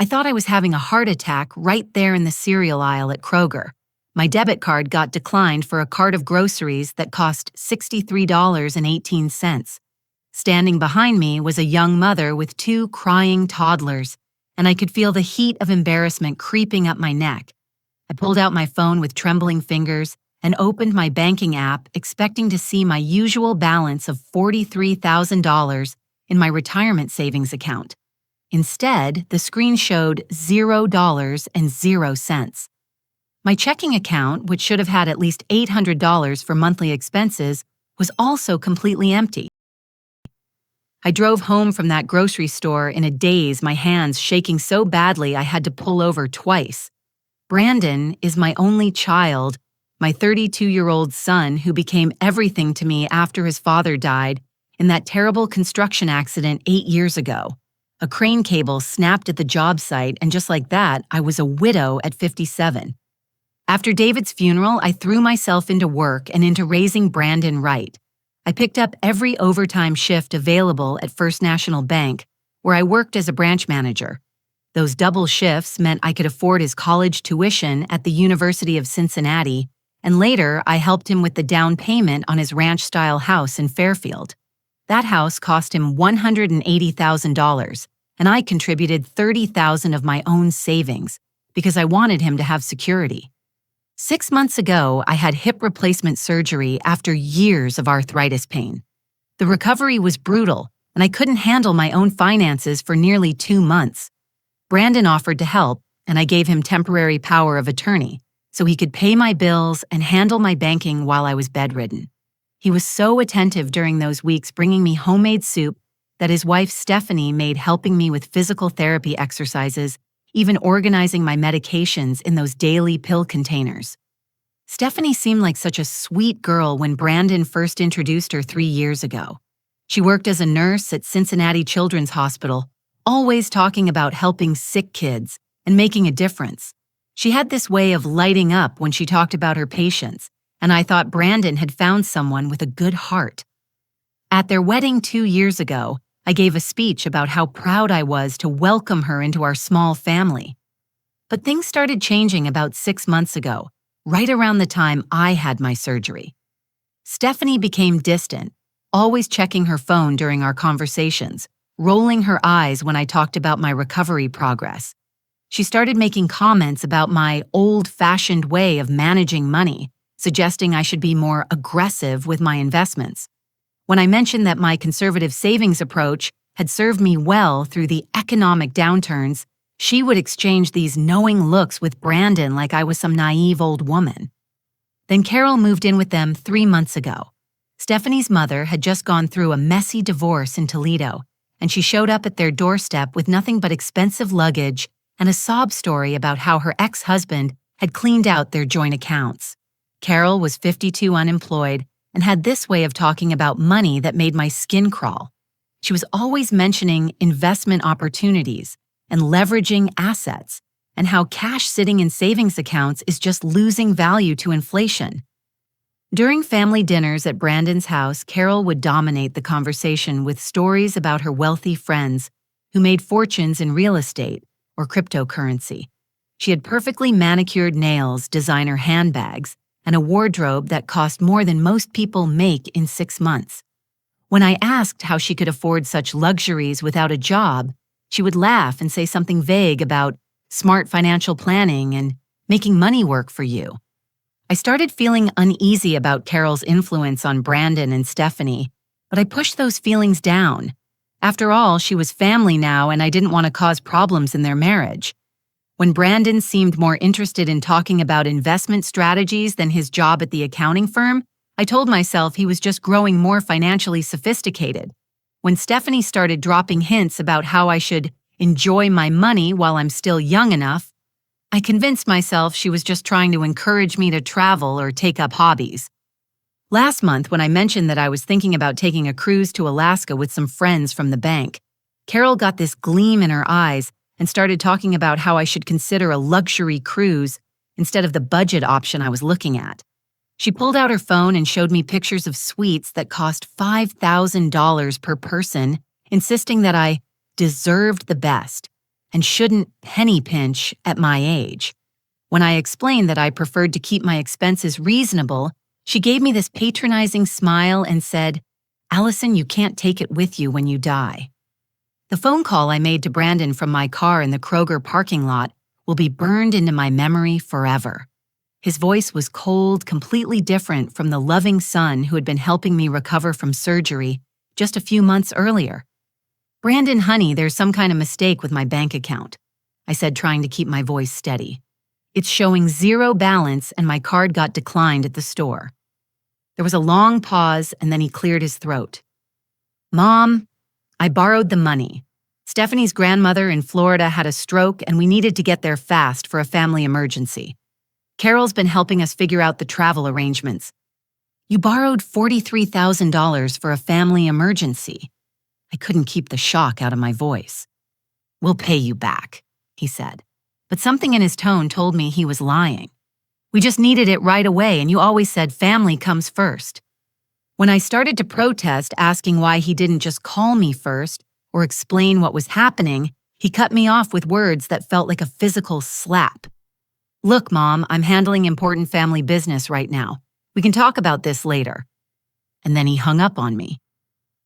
I thought I was having a heart attack right there in the cereal aisle at Kroger. My debit card got declined for a cart of groceries that cost $63.18. Standing behind me was a young mother with two crying toddlers, and I could feel the heat of embarrassment creeping up my neck. I pulled out my phone with trembling fingers and opened my banking app, expecting to see my usual balance of $43,000 in my retirement savings account. Instead, the screen showed $0.00. My checking account, which should have had at least $800 for monthly expenses, was also completely empty. I drove home from that grocery store in a daze, my hands shaking so badly I had to pull over twice. Brandon is my only child, my 32-year-old son who became everything to me after his father died in that terrible construction accident 8 years ago. A crane cable snapped at the job site, and just like that, I was a widow at 57. After David's funeral, I threw myself into work and into raising Brandon right. I picked up every overtime shift available at First National Bank, where I worked as a branch manager. Those double shifts meant I could afford his college tuition at the University of Cincinnati, and later I helped him with the down payment on his ranch-style house in Fairfield. That house cost him $180,000, and I contributed $30,000 of my own savings because I wanted him to have security. 6 months ago, I had hip replacement surgery after years of arthritis pain. The recovery was brutal, and I couldn't handle my own finances for nearly 2 months. Brandon offered to help, and I gave him temporary power of attorney so he could pay my bills and handle my banking while I was bedridden. He was so attentive during those weeks, bringing me homemade soup that his wife Stephanie made, helping me with physical therapy exercises, even organizing my medications in those daily pill containers. Stephanie seemed like such a sweet girl when Brandon first introduced her 3 years ago. She worked as a nurse at Cincinnati Children's Hospital, always talking about helping sick kids and making a difference. She had this way of lighting up when she talked about her patients, and I thought Brandon had found someone with a good heart. At their wedding 2 years ago, I gave a speech about how proud I was to welcome her into our small family. But things started changing about 6 months ago, right around the time I had my surgery. Stephanie became distant, always checking her phone during our conversations, rolling her eyes when I talked about my recovery progress. She started making comments about my old-fashioned way of managing money, suggesting I should be more aggressive with my investments. When I mentioned that my conservative savings approach had served me well through the economic downturns, she would exchange these knowing looks with Brandon like I was some naive old woman. Then Carol moved in with them 3 months ago. Stephanie's mother had just gone through a messy divorce in Toledo, and she showed up at their doorstep with nothing but expensive luggage and a sob story about how her ex-husband had cleaned out their joint accounts. Carol was 52, unemployed, and had this way of talking about money that made my skin crawl. She was always mentioning investment opportunities and leveraging assets, and how cash sitting in savings accounts is just losing value to inflation. During family dinners at Brandon's house, Carol would dominate the conversation with stories about her wealthy friends who made fortunes in real estate or cryptocurrency. She had perfectly manicured nails, designer handbags, and a wardrobe that cost more than most people make in 6 months. When I asked how she could afford such luxuries without a job, she would laugh and say something vague about smart financial planning and making money work for you. I started feeling uneasy about Carol's influence on Brandon and Stephanie, but I pushed those feelings down. After all, she was family now, and I didn't want to cause problems in their marriage. When Brandon seemed more interested in talking about investment strategies than his job at the accounting firm, I told myself he was just growing more financially sophisticated. When Stephanie started dropping hints about how I should enjoy my money while I'm still young enough, I convinced myself she was just trying to encourage me to travel or take up hobbies. Last month, when I mentioned that I was thinking about taking a cruise to Alaska with some friends from the bank, Carol got this gleam in her eyes and started talking about how I should consider a luxury cruise instead of the budget option I was looking at. She pulled out her phone and showed me pictures of suites that cost $5,000 per person, insisting that I deserved the best. and shouldn't penny pinch at my age. When I explained that I preferred to keep my expenses reasonable, she gave me this patronizing smile and said, "Allison, you can't take it with you when you die." The phone call I made to Brandon from my car in the Kroger parking lot will be burned into my memory forever. His voice was cold, completely different from the loving son who had been helping me recover from surgery just a few months earlier. "Brandon, honey, there's some kind of mistake with my bank account," I said, trying to keep my voice steady. "It's showing zero balance and my card got declined at the store." There was a long pause and then he cleared his throat. "Mom, I borrowed the money. Stephanie's grandmother in Florida had a stroke and we needed to get there fast for a family emergency. Carol's been helping us figure out the travel arrangements. You borrowed $43,000 for a family emergency." I couldn't keep the shock out of my voice. "We'll pay you back," he said. But something in his tone told me he was lying. "We just needed it right away and you always said family comes first." When I started to protest, asking why he didn't just call me first or explain what was happening, he cut me off with words that felt like a physical slap. "Look, Mom, I'm handling important family business right now. We can talk about this later." And then he hung up on me.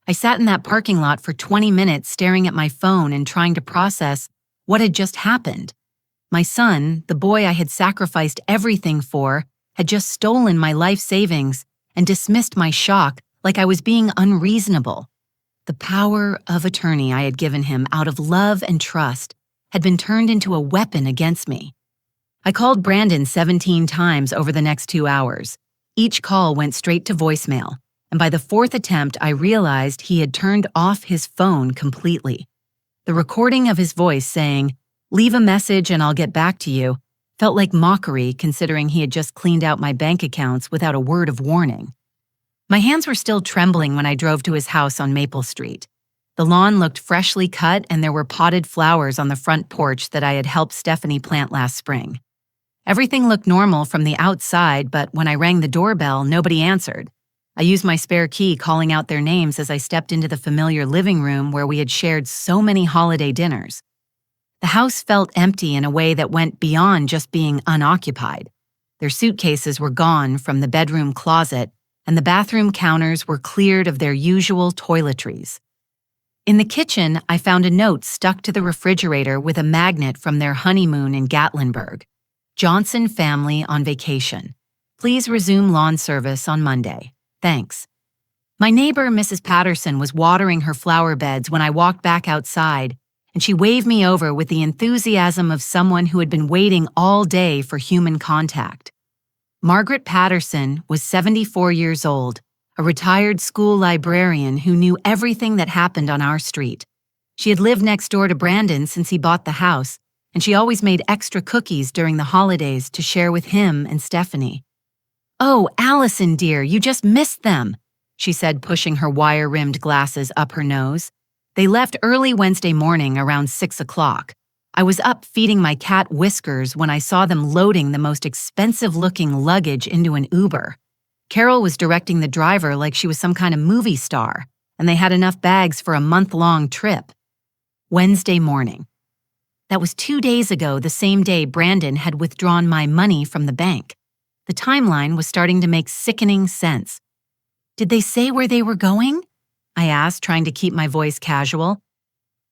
I sat in that parking lot for 20 minutes staring at my phone and trying to process what had just happened. My son, the boy I had sacrificed everything for, had just stolen my life savings and dismissed my shock like I was being unreasonable. The power of attorney I had given him out of love and trust had been turned into a weapon against me. I called Brandon 17 times over the next 2 hours. Each call went straight to voicemail, and by the 4th attempt, I realized he had turned off his phone completely. The recording of his voice saying, "Leave a message and I'll get back to you," felt like mockery considering he had just cleaned out my bank accounts without a word of warning. My hands were still trembling when I drove to his house on Maple Street. The lawn looked freshly cut and there were potted flowers on the front porch that I had helped Stephanie plant last spring. Everything looked normal from the outside, but when I rang the doorbell, nobody answered. I used my spare key calling out their names as I stepped into the familiar living room where we had shared so many holiday dinners. The house felt empty in a way that went beyond just being unoccupied. Their suitcases were gone from the bedroom closet, and the bathroom counters were cleared of their usual toiletries. In the kitchen, I found a note stuck to the refrigerator with a magnet from their honeymoon in Gatlinburg. "Johnson family on vacation. Please resume lawn service on Monday. Thanks." My neighbor, Mrs. Patterson, was watering her flower beds when I walked back outside, and she waved me over with the enthusiasm of someone who had been waiting all day for human contact. Margaret Patterson was 74 years old, a retired school librarian who knew everything that happened on our street. She had lived next door to Brandon since he bought the house, and she always made extra cookies during the holidays to share with him and Stephanie. "Oh, Allison, dear, you just missed them," she said, pushing her wire-rimmed glasses up her nose. "They left early Wednesday morning around 6 o'clock. I was up feeding my cat Whiskers when I saw them loading the most expensive-looking luggage into an Uber. Carol was directing the driver like she was some kind of movie star, and they had enough bags for a month-long trip." Wednesday morning. That was 2 days ago, the same day Brandon had withdrawn my money from the bank. The timeline was starting to make sickening sense. "Did they say where they were going?" I asked, trying to keep my voice casual.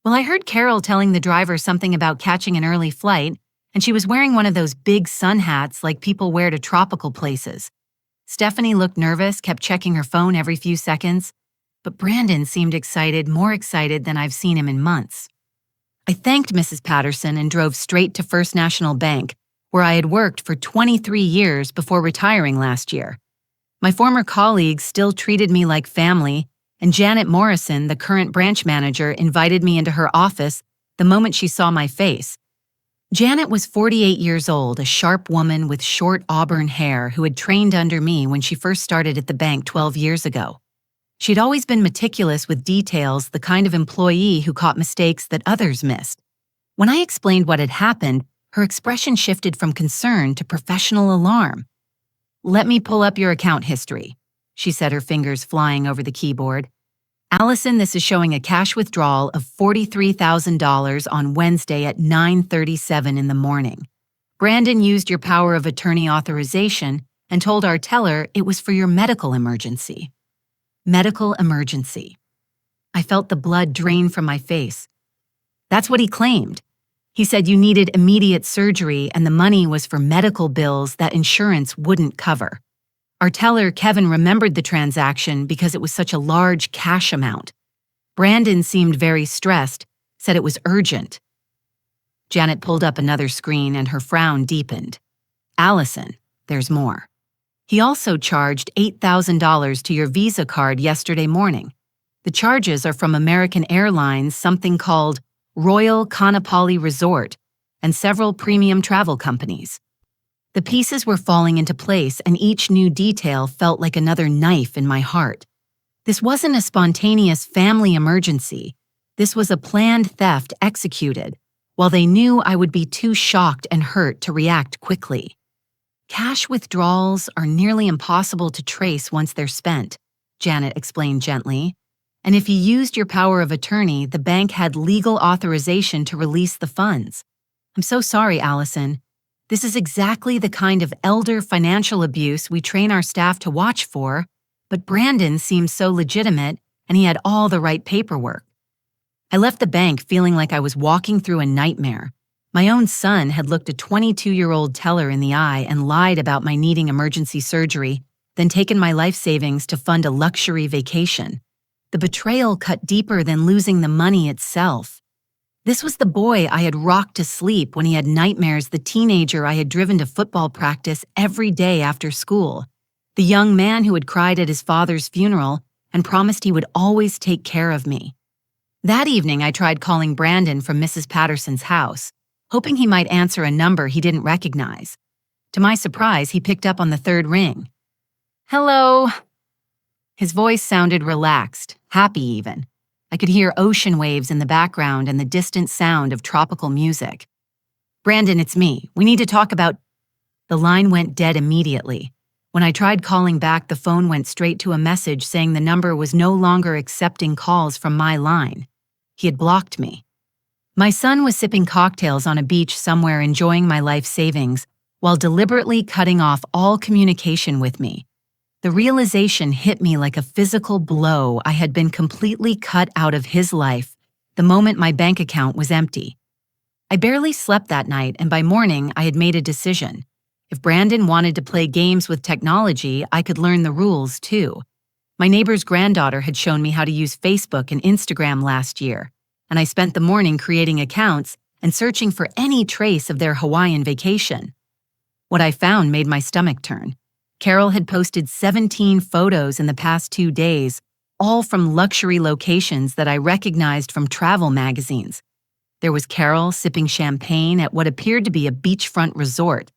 "Well, I heard Carol telling the driver something about catching an early flight, and she was wearing one of those big sun hats like people wear to tropical places." Stephanie looked nervous, kept checking her phone every few seconds, but Brandon seemed excited, more excited than I've seen him in months. I thanked Mrs. Patterson and drove straight to First National Bank, where I had worked for 23 years before retiring last year. My former colleagues still treated me like family, and Janet Morrison, the current branch manager, invited me into her office the moment she saw my face. Janet was 48 years old, a sharp woman with short auburn hair who had trained under me when she first started at the bank 12 years ago. She'd always been meticulous with details, the kind of employee who caught mistakes that others missed. When I explained what had happened, her expression shifted from concern to professional alarm. "Let me pull up your account history," she said, her fingers flying over the keyboard. Allison, this is showing a cash withdrawal of $43,000 on Wednesday at 9:37 in the morning. Brandon used your power of attorney authorization and told our teller it was for your medical emergency. Medical emergency. I felt the blood drain from my face. That's what he claimed. He said you needed immediate surgery and the money was for medical bills that insurance wouldn't cover. Our teller, Kevin, remembered the transaction because it was such a large cash amount. Brandon seemed very stressed, said it was urgent. Janet pulled up another screen and her frown deepened. Allison, there's more. He also charged $8,000 to your Visa card yesterday morning. The charges are from American Airlines, something called Royal Kanapali Resort, and several premium travel companies. The pieces were falling into place and each new detail felt like another knife in my heart. This wasn't a spontaneous family emergency. This was a planned theft executed, while they knew I would be too shocked and hurt to react quickly. Cash withdrawals are nearly impossible to trace once they're spent, Janet explained gently. And if you used your power of attorney, the bank had legal authorization to release the funds. I'm so sorry, Allison. This is exactly the kind of elder financial abuse we train our staff to watch for, but Brandon seems so legitimate and he had all the right paperwork. I left the bank feeling like I was walking through a nightmare. My own son had looked a 22-year-old teller in the eye and lied about my needing emergency surgery, then taken my life savings to fund a luxury vacation. The betrayal cut deeper than losing the money itself. This was the boy I had rocked to sleep when he had nightmares, the teenager I had driven to football practice every day after school, the young man who had cried at his father's funeral and promised he would always take care of me. That evening, I tried calling Brandon from Mrs. Patterson's house, hoping he might answer a number he didn't recognize. To my surprise, he picked up on the third ring. "Hello." His voice sounded relaxed, happy even. I could hear ocean waves in the background and the distant sound of tropical music. "Brandon, it's me. We need to talk about—" The line went dead immediately. When I tried calling back, the phone went straight to a message saying the number was no longer accepting calls from my line. He had blocked me. My son was sipping cocktails on a beach somewhere, enjoying my life savings, while deliberately cutting off all communication with me. The realization hit me like a physical blow. I had been completely cut out of his life the moment my bank account was empty. I barely slept that night, and by morning I had made a decision. If Brandon wanted to play games with technology, I could learn the rules too. My neighbor's granddaughter had shown me how to use Facebook and Instagram last year, and I spent the morning creating accounts and searching for any trace of their Hawaiian vacation. What I found made my stomach turn. Carol had posted 17 photos in the past 2 days, all from luxury locations that I recognized from travel magazines. There was Carol sipping champagne at what appeared to be a beachfront resort,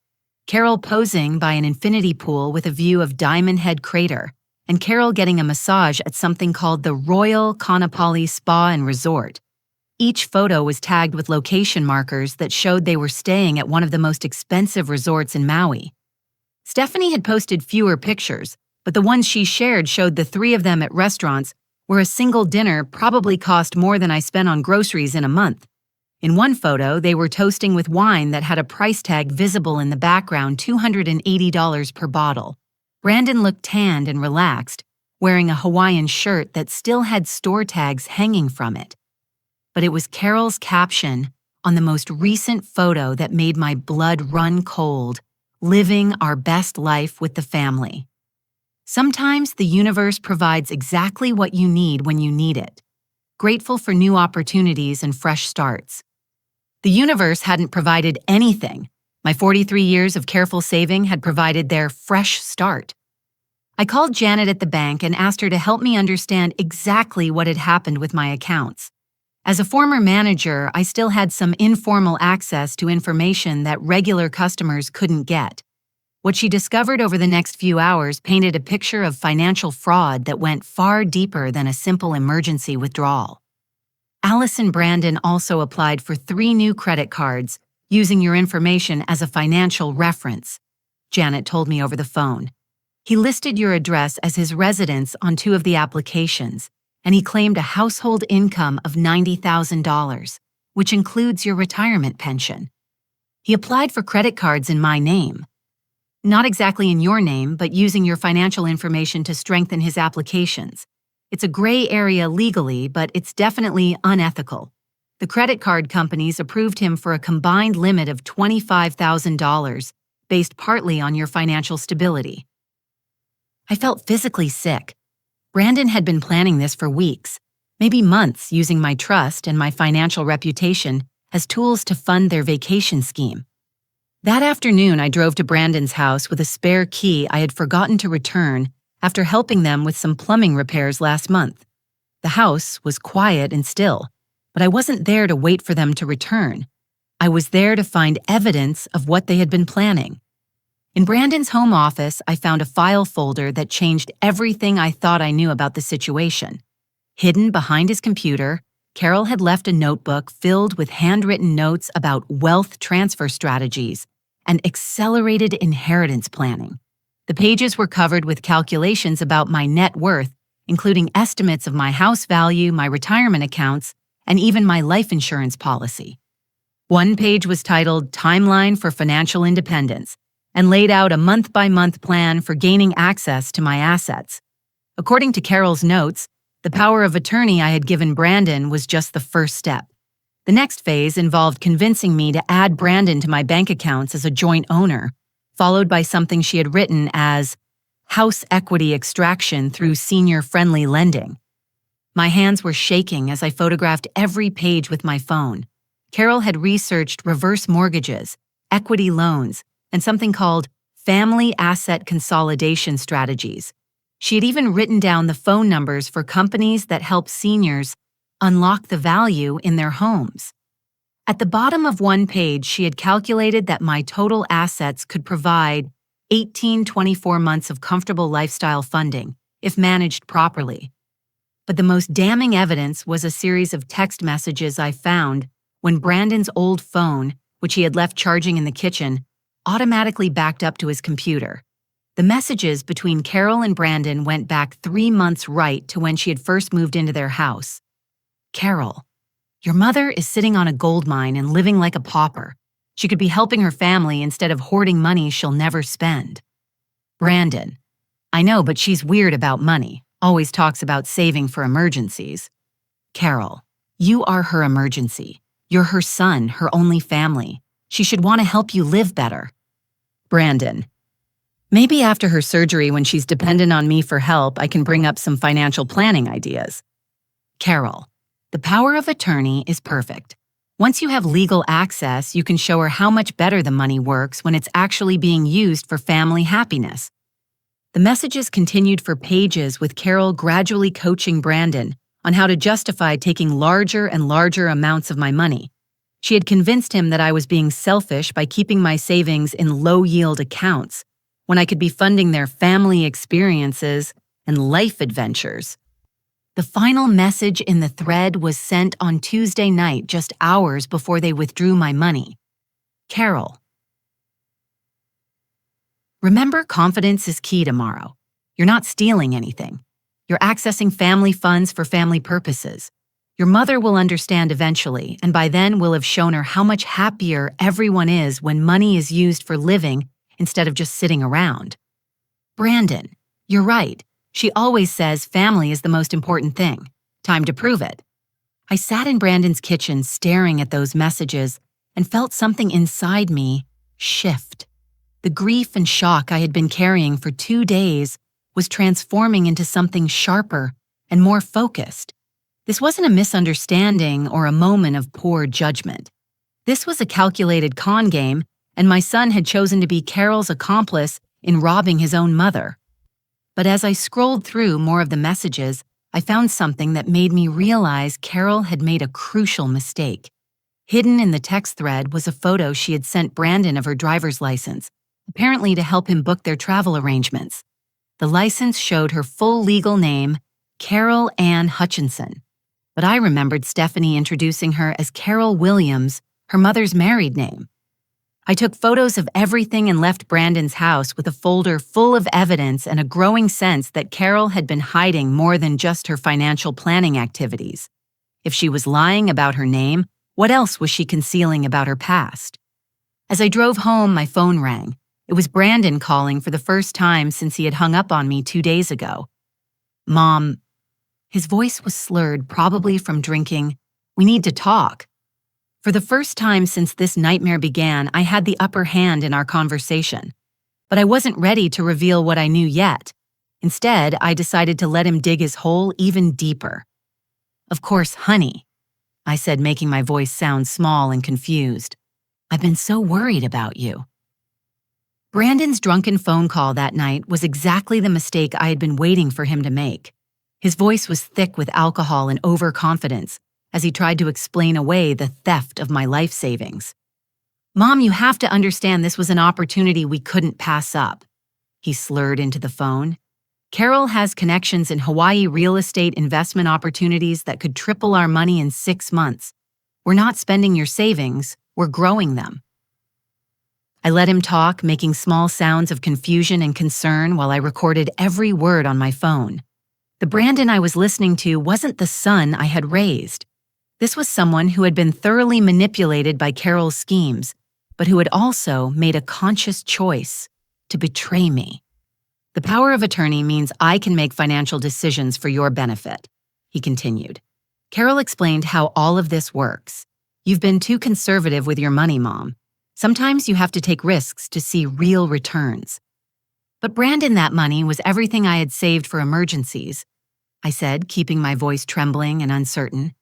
Carol posing by an infinity pool with a view of Diamond Head Crater, and Carol getting a massage at something called the Royal Kanapali Spa and Resort. Each photo was tagged with location markers that showed they were staying at one of the most expensive resorts in Maui. Stephanie had posted fewer pictures, but the ones she shared showed the 3 of them at restaurants where a single dinner probably cost more than I spent on groceries in a month. In one photo, they were toasting with wine that had a price tag visible in the background, $280 per bottle. Brandon looked tanned and relaxed, wearing a Hawaiian shirt that still had store tags hanging from it. But it was Carol's caption on the most recent photo that made my blood run cold. Living our best life with the family. Sometimes the universe provides exactly what you need when you need it. Grateful for new opportunities and fresh starts. The universe hadn't provided anything. My 43 years of careful saving had provided their fresh start. I called Janet at the bank and asked her to help me understand exactly what had happened with my accounts. As a former manager, I still had some informal access to information that regular customers couldn't get. What she discovered over the next few hours painted a picture of financial fraud that went far deeper than a simple emergency withdrawal. Allison Brandon also applied for 3 new credit cards, using your information as a financial reference, Janet told me over the phone. He listed your address as his residence on 2 of the applications, and he claimed a household income of $90,000, which includes your retirement pension. He applied for credit cards in my name. Not exactly in your name, but using your financial information to strengthen his applications. It's a gray area legally, but it's definitely unethical. The credit card companies approved him for a combined limit of $25,000, based partly on your financial stability. I felt physically sick. Brandon had been planning this for weeks, maybe months, using my trust and my financial reputation as tools to fund their vacation scheme. That afternoon, I drove to Brandon's house with a spare key I had forgotten to return after helping them with some plumbing repairs last month. The house was quiet and still, but I wasn't there to wait for them to return. I was there to find evidence of what they had been planning. In Brandon's home office, I found a file folder that changed everything I thought I knew about the situation. Hidden behind his computer, Carol had left a notebook filled with handwritten notes about wealth transfer strategies and accelerated inheritance planning. The pages were covered with calculations about my net worth, including estimates of my house value, my retirement accounts, and even my life insurance policy. One page was titled Timeline for Financial Independence and laid out a month-by-month plan for gaining access to my assets. According to Carol's notes, the power of attorney I had given Brandon was just the first step. The next phase involved convincing me to add Brandon to my bank accounts as a joint owner, followed by something she had written as house equity extraction through senior-friendly lending. My hands were shaking as I photographed every page with my phone. Carol had researched reverse mortgages, equity loans, and something called family asset consolidation strategies. She had even written down the phone numbers for companies that help seniors unlock the value in their homes. At the bottom of one page, she had calculated that my total assets could provide 24 months of comfortable lifestyle funding, if managed properly. But the most damning evidence was a series of text messages I found when Brandon's old phone, which he had left charging in the kitchen, automatically backed up to his computer. The messages between Carol and Brandon went back 3 months right to when she had first moved into their house. Carol, your mother is sitting on a gold mine and living like a pauper. She could be helping her family instead of hoarding money she'll never spend. Brandon, I know, but she's weird about money, always talks about saving for emergencies. Carol, you are her emergency. You're her son, her only family. She should want to help you live better. Brandon, maybe after her surgery when she's dependent on me for help, I can bring up some financial planning ideas. Carol, the power of attorney is perfect. Once you have legal access, you can show her how much better the money works when it's actually being used for family happiness. The messages continued for pages with Carol gradually coaching Brandon on how to justify taking larger and larger amounts of my money. She had convinced him that I was being selfish by keeping my savings in low-yield accounts when I could be funding their family experiences and life adventures. The final message in the thread was sent on Tuesday night, just hours before they withdrew my money. Carol, remember, confidence is key tomorrow. You're not stealing anything. You're accessing family funds for family purposes. Your mother will understand eventually, and by then we'll have shown her how much happier everyone is when money is used for living instead of just sitting around. Brandon, you're right. She always says family is the most important thing. Time to prove it. I sat in Brandon's kitchen staring at those messages and felt something inside me shift. The grief and shock I had been carrying for 2 days was transforming into something sharper and more focused. This wasn't a misunderstanding or a moment of poor judgment. This was a calculated con game, and my son had chosen to be Carol's accomplice in robbing his own mother. But as I scrolled through more of the messages, I found something that made me realize Carol had made a crucial mistake. Hidden in the text thread was a photo she had sent Brandon of her driver's license, apparently to help him book their travel arrangements. The license showed her full legal name, Carol Ann Hutchinson. But I remembered Stephanie introducing her as Carol Williams, her mother's married name. I took photos of everything and left Brandon's house with a folder full of evidence and a growing sense that Carol had been hiding more than just her financial planning activities. If she was lying about her name, what else was she concealing about her past? As I drove home, my phone rang. It was Brandon calling for the first time since he had hung up on me 2 days ago. "Mom," his voice was slurred, probably from drinking. "We need to talk." For the first time since this nightmare began, I had the upper hand in our conversation. But I wasn't ready to reveal what I knew yet. Instead, I decided to let him dig his hole even deeper. "Of course, honey," I said, making my voice sound small and confused. "I've been so worried about you." Brandon's drunken phone call that night was exactly the mistake I had been waiting for him to make. His voice was thick with alcohol and overconfidence as he tried to explain away the theft of my life savings. "Mom, you have to understand this was an opportunity we couldn't pass up," he slurred into the phone. "Carol has connections in Hawaii real estate investment opportunities that could triple our money in 6 months. We're not spending your savings, we're growing them." I let him talk, making small sounds of confusion and concern while I recorded every word on my phone. The Brandon I was listening to wasn't the son I had raised. This was someone who had been thoroughly manipulated by Carol's schemes, but who had also made a conscious choice to betray me. "The power of attorney means I can make financial decisions for your benefit," he continued. "Carol explained how all of this works. You've been too conservative with your money, Mom. Sometimes you have to take risks to see real returns." "But Brandon, that money was everything I had saved for emergencies," I said, keeping my voice trembling and uncertain.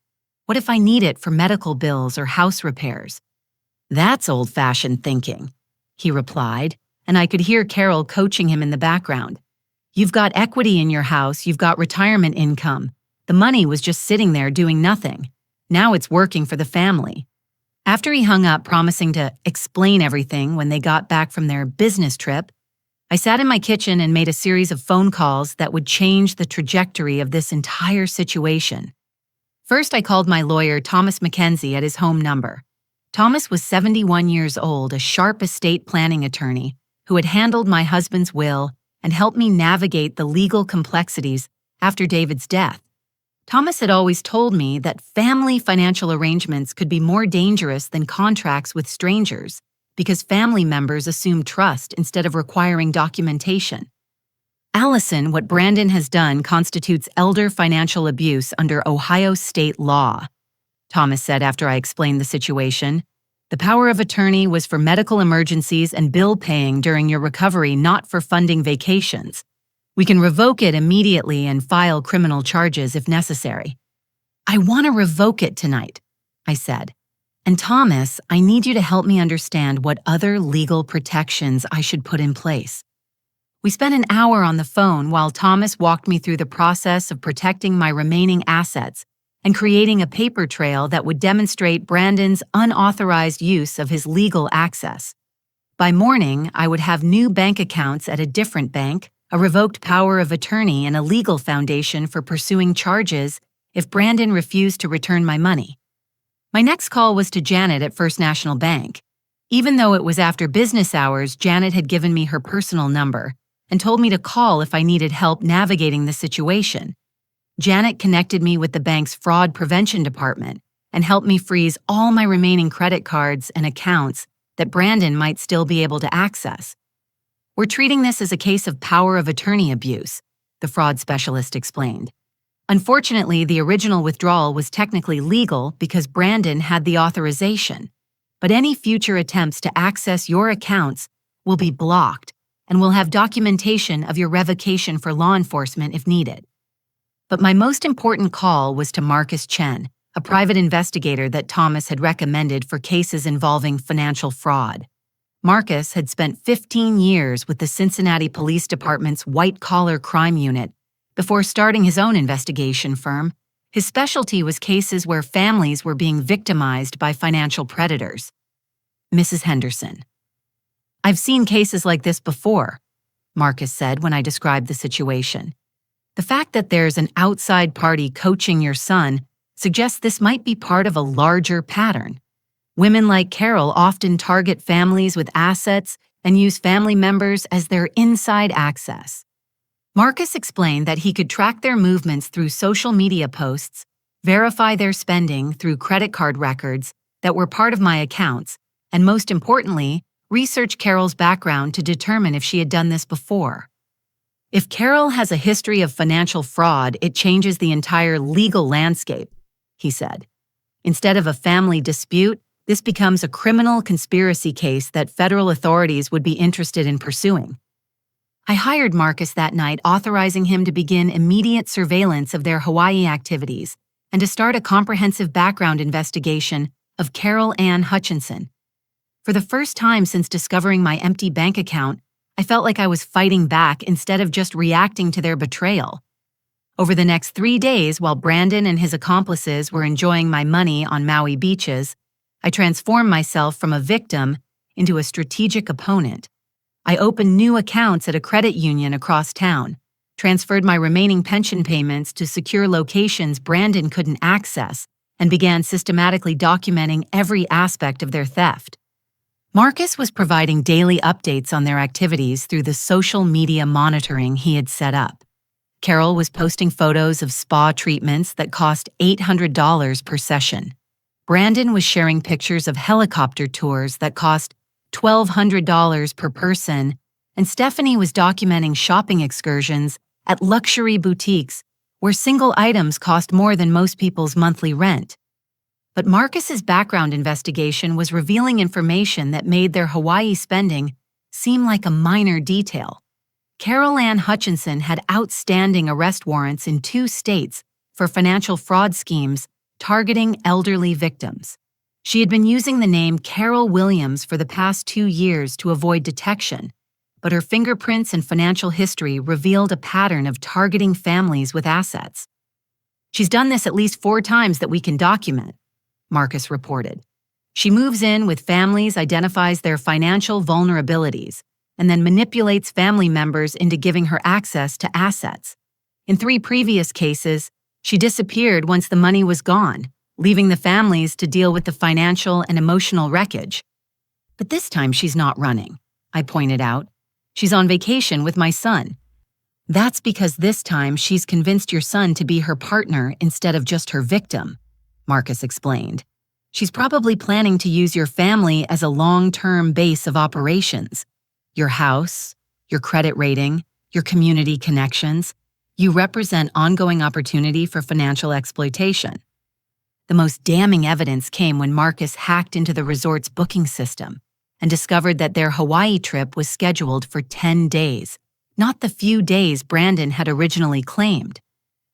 "What if I need it for medical bills or house repairs?" "That's old-fashioned thinking," he replied, and I could hear Carol coaching him in the background. "You've got equity in your house, you've got retirement income. The money was just sitting there doing nothing. Now it's working for the family." After he hung up, promising to explain everything when they got back from their business trip, I sat in my kitchen and made a series of phone calls that would change the trajectory of this entire situation. First, I called my lawyer, Thomas Mackenzie, at his home number. Thomas was 71 years old, a sharp estate planning attorney who had handled my husband's will and helped me navigate the legal complexities after David's death. Thomas had always told me that family financial arrangements could be more dangerous than contracts with strangers because family members assume trust instead of requiring documentation. "Allison, what Brandon has done constitutes elder financial abuse under Ohio state law," Thomas said after I explained the situation. "The power of attorney was for medical emergencies and bill paying during your recovery, not for funding vacations. We can revoke it immediately and file criminal charges if necessary." "I want to revoke it tonight," I said. "And Thomas, I need you to help me understand what other legal protections I should put in place." We spent an hour on the phone while Thomas walked me through the process of protecting my remaining assets and creating a paper trail that would demonstrate Brandon's unauthorized use of his legal access. By morning, I would have new bank accounts at a different bank, a revoked power of attorney, and a legal foundation for pursuing charges if Brandon refused to return my money. My next call was to Janet at First National Bank. Even though it was after business hours, Janet had given me her personal number and told me to call if I needed help navigating the situation. Janet connected me with the bank's fraud prevention department and helped me freeze all my remaining credit cards and accounts that Brandon might still be able to access. "We're treating this as a case of power of attorney abuse," the fraud specialist explained. "Unfortunately, the original withdrawal was technically legal because Brandon had the authorization, but any future attempts to access your accounts will be blocked and will have documentation of your revocation for law enforcement if needed." But my most important call was to Marcus Chen, a private investigator that Thomas had recommended for cases involving financial fraud. Marcus had spent 15 years with the Cincinnati Police Department's white-collar crime unit before starting his own investigation firm. His specialty was cases where families were being victimized by financial predators. "Mrs. Henderson, I've seen cases like this before," Marcus said when I described the situation. "The fact that there's an outside party coaching your son suggests this might be part of a larger pattern. Women like Carol often target families with assets and use family members as their inside access. Marcus explained that he could track their movements through social media posts, verify their spending through credit card records that were part of my accounts, and most importantly, research Carol's background to determine if she had done this before. If Carol has a history of financial fraud, it changes the entire legal landscape, he said. Instead of a family dispute, this becomes a criminal conspiracy case that federal authorities would be interested in pursuing. I hired Marcus that night, authorizing him to begin immediate surveillance of their Hawaii activities and to start a comprehensive background investigation of Carol Ann Hutchinson. For the first time since discovering my empty bank account, I felt like I was fighting back instead of just reacting to their betrayal. Over the next 3 days, while Brandon and his accomplices were enjoying my money on Maui beaches, I transformed myself from a victim into a strategic opponent. I opened new accounts at a credit union across town, transferred my remaining pension payments to secure locations Brandon couldn't access, and began systematically documenting every aspect of their theft. Marcus was providing daily updates on their activities through the social media monitoring he had set up. Carol was posting photos of spa treatments that cost $800 per session. Brandon was sharing pictures of helicopter tours that cost $1,200 per person, and Stephanie was documenting shopping excursions at luxury boutiques where single items cost more than most people's monthly rent. But Marcus's background investigation was revealing information that made their Hawaii spending seem like a minor detail. Carol Ann Hutchinson had outstanding arrest warrants in 2 states for financial fraud schemes targeting elderly victims. She had been using the name Carol Williams for the past 2 years to avoid detection, but her fingerprints and financial history revealed a pattern of targeting families with assets. She's done this at least 4 times that we can document, Marcus reported. She moves in with families, identifies their financial vulnerabilities, and then manipulates family members into giving her access to assets. In 3 previous cases, she disappeared once the money was gone, leaving the families to deal with the financial and emotional wreckage. But this time she's not running, I pointed out. She's on vacation with my son. That's because this time she's convinced your son to be her partner instead of just her victim, Marcus explained. She's probably planning to use your family as a long-term base of operations. Your house, your credit rating, your community connections. You represent ongoing opportunity for financial exploitation. The most damning evidence came when Marcus hacked into the resort's booking system and discovered that their Hawaii trip was scheduled for 10 days, not the few days Brandon had originally claimed.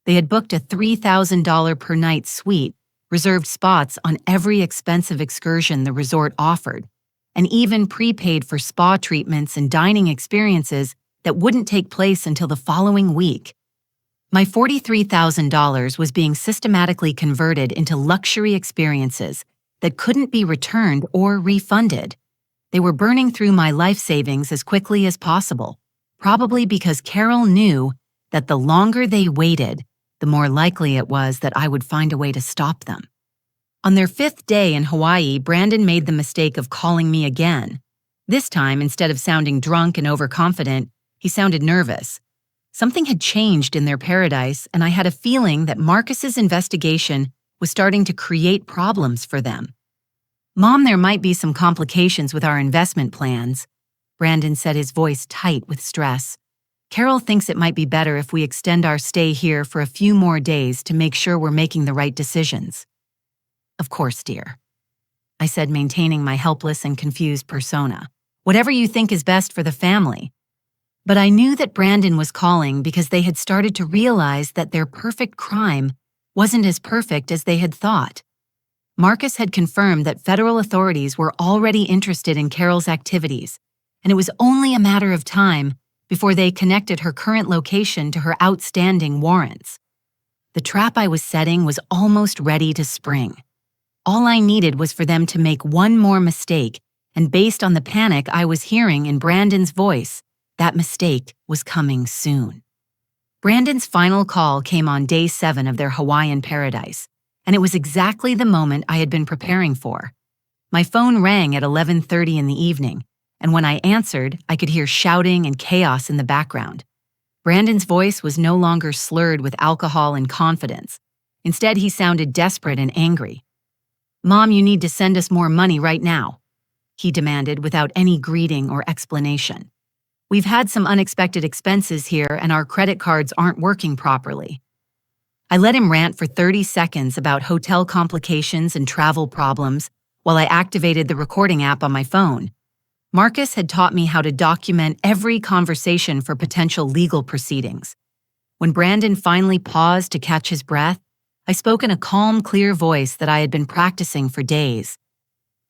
They had booked a $3,000 per night suite, reserved spots on every expensive excursion the resort offered, and even prepaid for spa treatments and dining experiences that wouldn't take place until the following week. My $43,000 was being systematically converted into luxury experiences that couldn't be returned or refunded. They were burning through my life savings as quickly as possible, probably because Carol knew that the longer they waited, the more likely it was that I would find a way to stop them. On their 5th day in Hawaii, Brandon made the mistake of calling me again. This time, instead of sounding drunk and overconfident, he sounded nervous. Something had changed in their paradise, and I had a feeling that Marcus's investigation was starting to create problems for them. "Mom, there might be some complications with our investment plans," Brandon said, his voice tight with stress. "Carol thinks it might be better if we extend our stay here for a few more days to make sure we're making the right decisions." "Of course, dear," I said, maintaining my helpless and confused persona. "Whatever you think is best for the family." But I knew that Brandon was calling because they had started to realize that their perfect crime wasn't as perfect as they had thought. Marcus had confirmed that federal authorities were already interested in Carol's activities, and it was only a matter of time before they connected her current location to her outstanding warrants. The trap I was setting was almost ready to spring. All I needed was for them to make one more mistake, and based on the panic I was hearing in Brandon's voice, that mistake was coming soon. Brandon's final call came on day 7 of their Hawaiian paradise, and it was exactly the moment I had been preparing for. My phone rang at 11:30 in the evening, and when I answered, I could hear shouting and chaos in the background. Brandon's voice was no longer slurred with alcohol and confidence. Instead, he sounded desperate and angry. "Mom, you need to send us more money right now," he demanded without any greeting or explanation. "We've had some unexpected expenses here and our credit cards aren't working properly." I let him rant for 30 seconds about hotel complications and travel problems while I activated the recording app on my phone. Marcus had taught me how to document every conversation for potential legal proceedings. When Brandon finally paused to catch his breath, I spoke in a calm, clear voice that I had been practicing for days.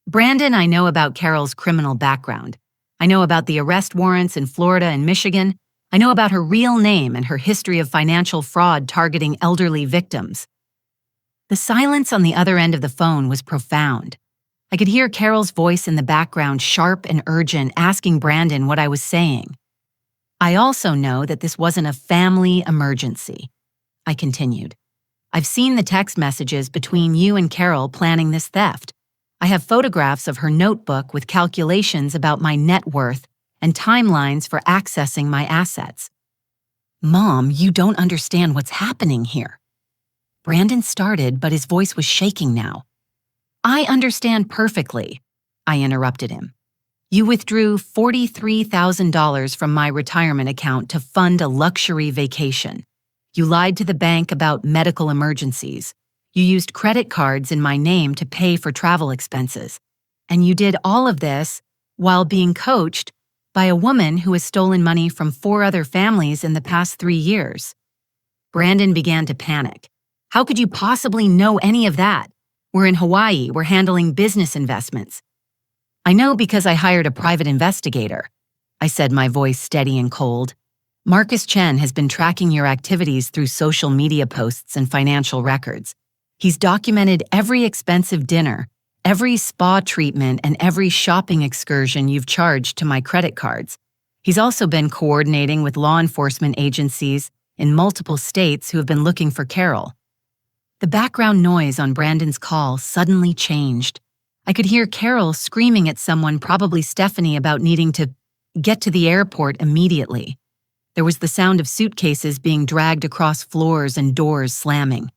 "Brandon, I know about Carol's criminal background. I know about the arrest warrants in Florida and Michigan. I know about her real name and her history of financial fraud targeting elderly victims." The silence on the other end of the phone was profound. I could hear Carol's voice in the background, sharp and urgent, asking Brandon what I was saying. "I also know that this wasn't a family emergency," I continued. "I've seen the text messages between you and Carol planning this theft. I have photographs of her notebook with calculations about my net worth and timelines for accessing my assets." "Mom, you don't understand what's happening here." Brandon started, but his voice was shaking now. "I understand perfectly," I interrupted him. "You withdrew $43,000 from my retirement account to fund a luxury vacation. You lied to the bank about medical emergencies. You used credit cards in my name to pay for travel expenses. And you did all of this while being coached by a woman who has stolen money from 4 other families in the past 3 years." Brandon began to panic. "How could you possibly know any of that? We're in Hawaii. We're handling business investments." "I know because I hired a private investigator," I said, my voice steady and cold. "Marcus Chen has been tracking your activities through social media posts and financial records. He's documented every expensive dinner, every spa treatment, and every shopping excursion you've charged to my credit cards. He's also been coordinating with law enforcement agencies in multiple states who have been looking for Carol." The background noise on Brandon's call suddenly changed. I could hear Carol screaming at someone, probably Stephanie, about needing to get to the airport immediately. There was the sound of suitcases being dragged across floors and doors slamming.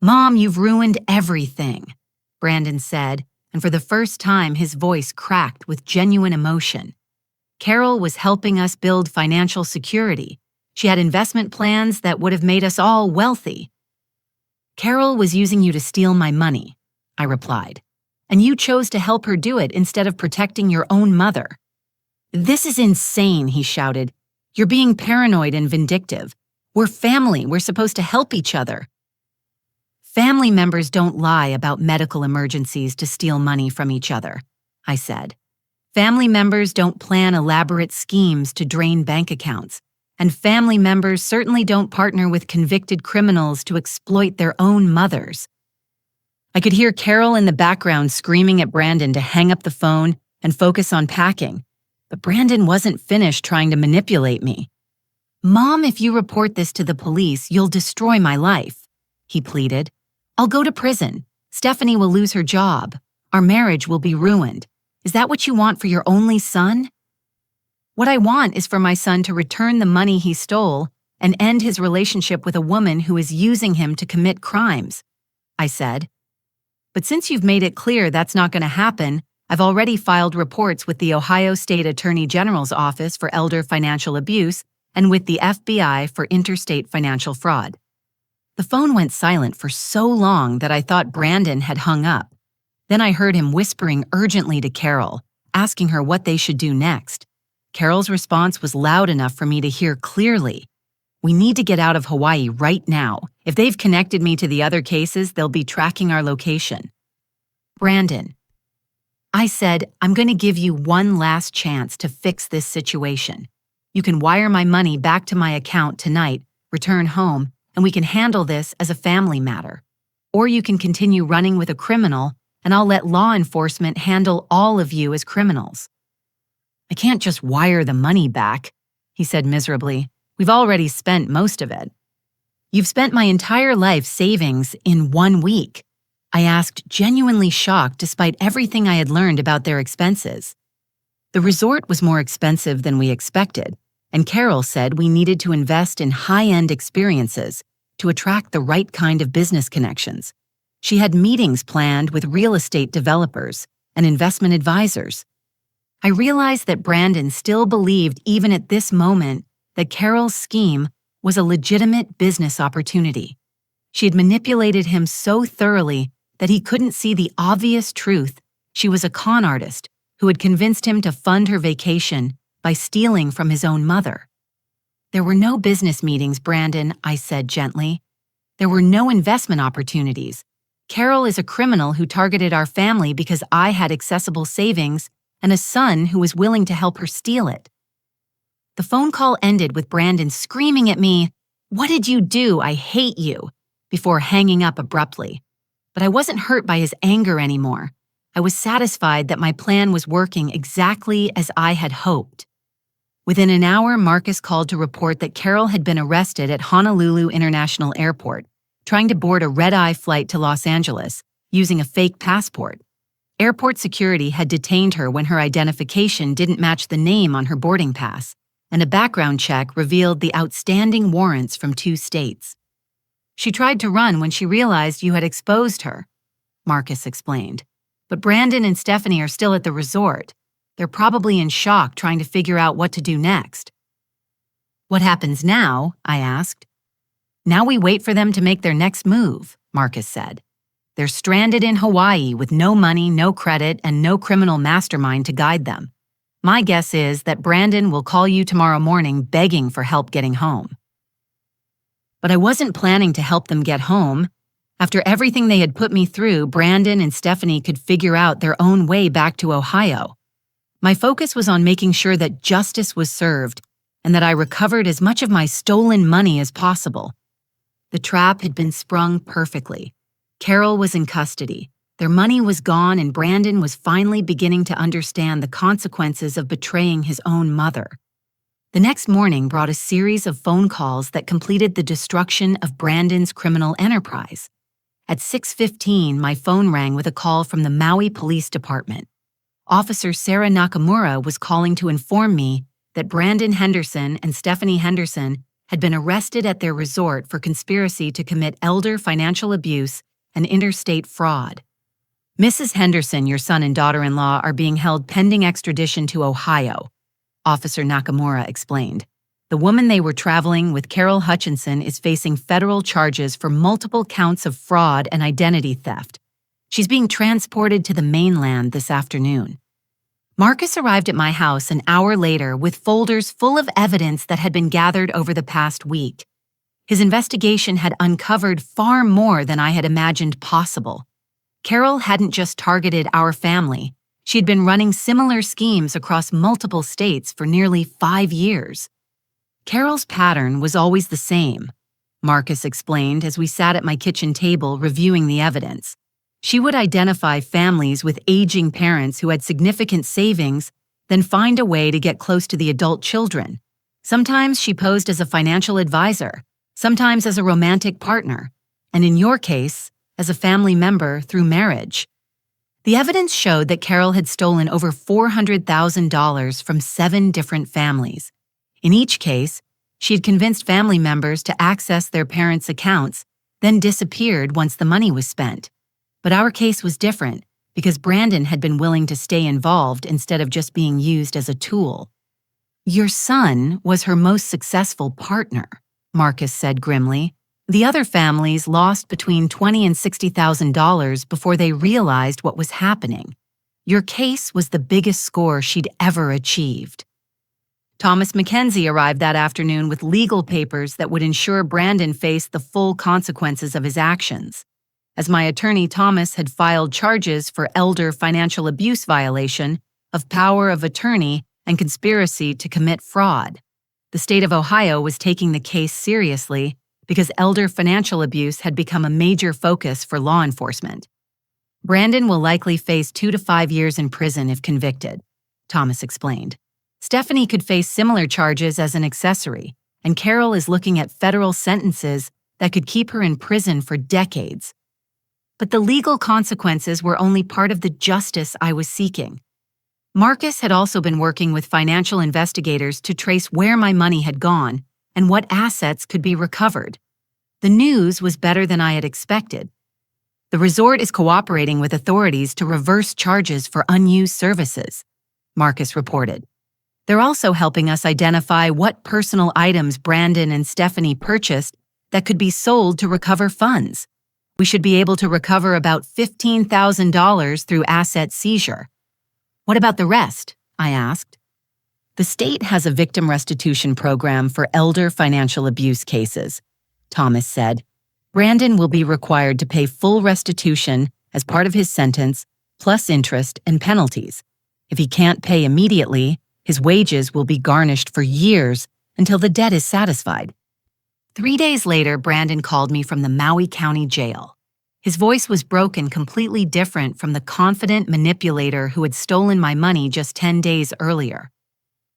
"Mom, you've ruined everything," Brandon said, and for the first time his voice cracked with genuine emotion. "Carol was helping us build financial security. She had investment plans that would have made us all wealthy." "Carol was using you to steal my money," I replied, "and you chose to help her do it instead of protecting your own mother." "This is insane," he shouted. "You're being paranoid and vindictive. We're family. We're supposed to help each other." "Family members don't lie about medical emergencies to steal money from each other," I said. "Family members don't plan elaborate schemes to drain bank accounts. And family members certainly don't partner with convicted criminals to exploit their own mothers." I could hear Carol in the background screaming at Brandon to hang up the phone and focus on packing, but Brandon wasn't finished trying to manipulate me. "Mom, if you report this to the police, you'll destroy my life," he pleaded. "I'll go to prison. Stephanie will lose her job. Our marriage will be ruined. Is that what you want for your only son?" "What I want is for my son to return the money he stole and end his relationship with a woman who is using him to commit crimes," I said. "But since you've made it clear that's not going to happen, I've already filed reports with the Ohio State Attorney General's Office for Elder Financial Abuse and with the FBI for interstate financial fraud." The phone went silent for so long that I thought Brandon had hung up. Then I heard him whispering urgently to Carol, asking her what they should do next. Carol's response was loud enough for me to hear clearly. "We need to get out of Hawaii right now. If they've connected me to the other cases, they'll be tracking our location." "Brandon," I said, "I'm going to give you one last chance to fix this situation. You can wire my money back to my account tonight, return home, and we can handle this as a family matter. Or you can continue running with a criminal, and I'll let law enforcement handle all of you as criminals." "I can't just wire the money back," he said miserably. "We've already spent most of it." "You've spent my entire life savings in 1 week. I asked, genuinely shocked despite everything I had learned about their expenses. The resort was more expensive than we expected, and Carol said we needed to invest in high-end experiences to attract the right kind of business connections. She had meetings planned with real estate developers and investment advisors. I realized that Brandon still believed, even at this moment, that Carol's scheme was a legitimate business opportunity. She had manipulated him so thoroughly that he couldn't see the obvious truth. She was a con artist who had convinced him to fund her vacation by stealing from his own mother. There were no business meetings, Brandon, I said gently. There were no investment opportunities. Carol is a criminal who targeted our family because I had accessible savings and a son who was willing to help her steal it. The phone call ended with Brandon screaming at me, "What did you do? I hate you," before hanging up abruptly. But I wasn't hurt by his anger anymore. I was satisfied that my plan was working exactly as I had hoped. Within an hour, Marcus called to report that Carol had been arrested at Honolulu International Airport, trying to board a red-eye flight to Los Angeles using a fake passport. Airport security had detained her when her identification didn't match the name on her boarding pass, and a background check revealed the outstanding warrants from 2 states. She tried to run when she realized you had exposed her, Marcus explained. But Brandon and Stephanie are still at the resort. They're probably in shock trying to figure out what to do next. What happens now? I asked. Now we wait for them to make their next move, Marcus said. They're stranded in Hawaii with no money, no credit, and no criminal mastermind to guide them. My guess is that Brandon will call you tomorrow morning begging for help getting home. But I wasn't planning to help them get home. After everything they had put me through, Brandon and Stephanie could figure out their own way back to Ohio. My focus was on making sure that justice was served and that I recovered as much of my stolen money as possible. The trap had been sprung perfectly. Carol was in custody. Their money was gone, and Brandon was finally beginning to understand the consequences of betraying his own mother. The next morning brought a series of phone calls that completed the destruction of Brandon's criminal enterprise. At 6:15, my phone rang with a call from the Maui Police Department. Officer Sarah Nakamura was calling to inform me that Brandon Henderson and Stephanie Henderson had been arrested at their resort for conspiracy to commit elder financial abuse and interstate fraud. Mrs. Henderson, your son and daughter-in-law, are being held pending extradition to Ohio, Officer Nakamura explained. The woman they were traveling with, Carol Hutchinson, is facing federal charges for multiple counts of fraud and identity theft. She's being transported to the mainland this afternoon. Marcus arrived at my house an hour later with folders full of evidence that had been gathered over the past week. His investigation had uncovered far more than I had imagined possible. Carol hadn't just targeted our family. She had been running similar schemes across multiple states for nearly 5 years. Carol's pattern was always the same, Marcus explained as we sat at my kitchen table reviewing the evidence. She would identify families with aging parents who had significant savings, then find a way to get close to the adult children. Sometimes she posed as a financial advisor, sometimes as a romantic partner, and in your case, as a family member through marriage. The evidence showed that Carol had stolen over $400,000 from 7 different families. In each case, she had convinced family members to access their parents' accounts, then disappeared once the money was spent. But our case was different because Brandon had been willing to stay involved instead of just being used as a tool. Your son was her most successful partner, Marcus said grimly. The other families lost between $20,000 and $60,000 before they realized what was happening. Your case was the biggest score she'd ever achieved. Thomas Mackenzie arrived that afternoon with legal papers that would ensure Brandon faced the full consequences of his actions. As my attorney, Thomas had filed charges for elder financial abuse violation, of power of attorney, and conspiracy to commit fraud. The state of Ohio was taking the case seriously because elder financial abuse had become a major focus for law enforcement. Brandon will likely face 2 to 5 years in prison if convicted, Thomas explained. Stephanie could face similar charges as an accessory, and Carol is looking at federal sentences that could keep her in prison for decades. But the legal consequences were only part of the justice I was seeking. Marcus had also been working with financial investigators to trace where my money had gone and what assets could be recovered. The news was better than I had expected. The resort is cooperating with authorities to reverse charges for unused services, Marcus reported. They're also helping us identify what personal items Brandon and Stephanie purchased that could be sold to recover funds. We should be able to recover about $15,000 through asset seizure. What about the rest? I asked. The state has a victim restitution program for elder financial abuse cases, Thomas said. Brandon will be required to pay full restitution as part of his sentence, plus interest and penalties. If he can't pay immediately, his wages will be garnished for years until the debt is satisfied. 3 days later, Brandon called me from the Maui County Jail. His voice was broken, completely different from the confident manipulator who had stolen my money just 10 days earlier.